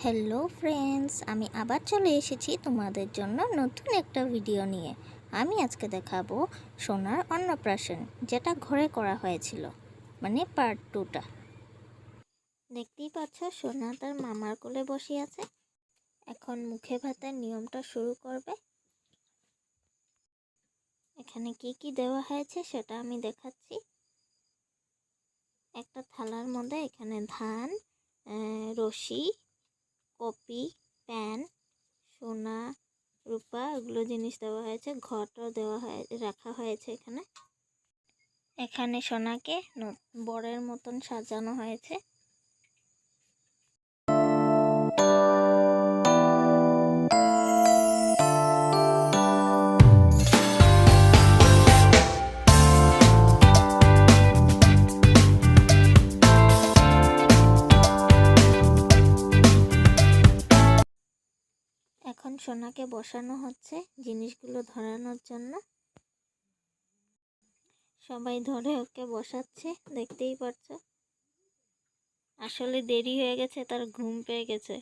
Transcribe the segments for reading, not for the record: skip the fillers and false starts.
Hello friends, আমি আবার চলে এসেছি তোমাদের জন্য নতুন একটা ভিডিও নিয়ে। আমি আজকে দেখাবো সোনার অন্নপ্রাশন, যেটা ঘরে করা হয়েছিল, মানে পার্ট 2টা। দেখতেই পাচ্ছ, সোনা তার মামার কোলে বসে আছে। এখন মুখে ভাতের নিয়মটা শুরু করবে। এখানে কি কি দেওয়া হয়েছে সেটা আমি দেখাচ্ছি। একটা থালার মধ্যে এখানে ধান, রশি, কপি, প্যান, সোনা, রূপা এগুলো জিনিস দেওয়া হয়েছে। ঘটও রাখা হয়েছে এখানে। এখানে সোনাকে বরের মতন সাজানো হয়েছে। এখন সোনাকে বসানো হচ্ছে জিনিসগুলো ধরানোর জন্য। সবাই ধরে ওকে বসাচ্ছে, দেখতেই পাচ্ছ। আসলে দেরি হয়ে গেছে, তার ঘুম পেয়ে গেছে।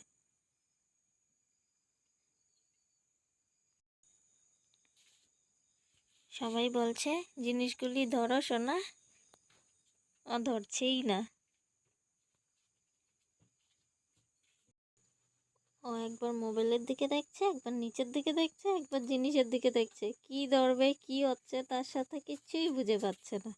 সবাই বলছে জিনিসগুলি ধরো সোনা, ও ধরছেই না। ও একবার মোবাইলের দিকে দেখছে, একবার নিচের দিকে দেখছে, একবার জিনিসের দিকে দেখছে। কি ধরবে, কি হচ্ছে তার সাথে কিছুই বুঝে পাচ্ছে না।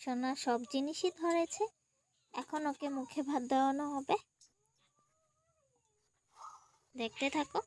সোনা সব জিনিসই ধরেছে। এখন ওকে মুখে ভাত দেওয়ানো হবে, দেখতে থাকো।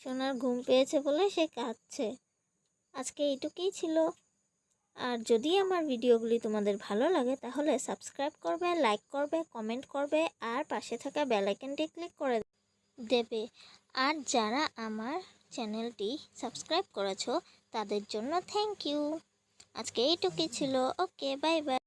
সোনার ঘুম পেয়েছে বলে সে কাঁদছে। আজকে এইটুকুই ছিল। আর যদি আমার ভিডিওগুলি তোমাদের ভালো লাগে তাহলে সাবস্ক্রাইব করবে, লাইক করবে, কমেন্ট করবে আর পাশে থাকা বেল আইকনটি ক্লিক করে দেবে। আর যারা আমার চ্যানেলটি সাবস্ক্রাইব করেছো তাদের জন্য থ্যাংক ইউ। আজকে এইটুকুই ছিল। ওকে, বাই বাই।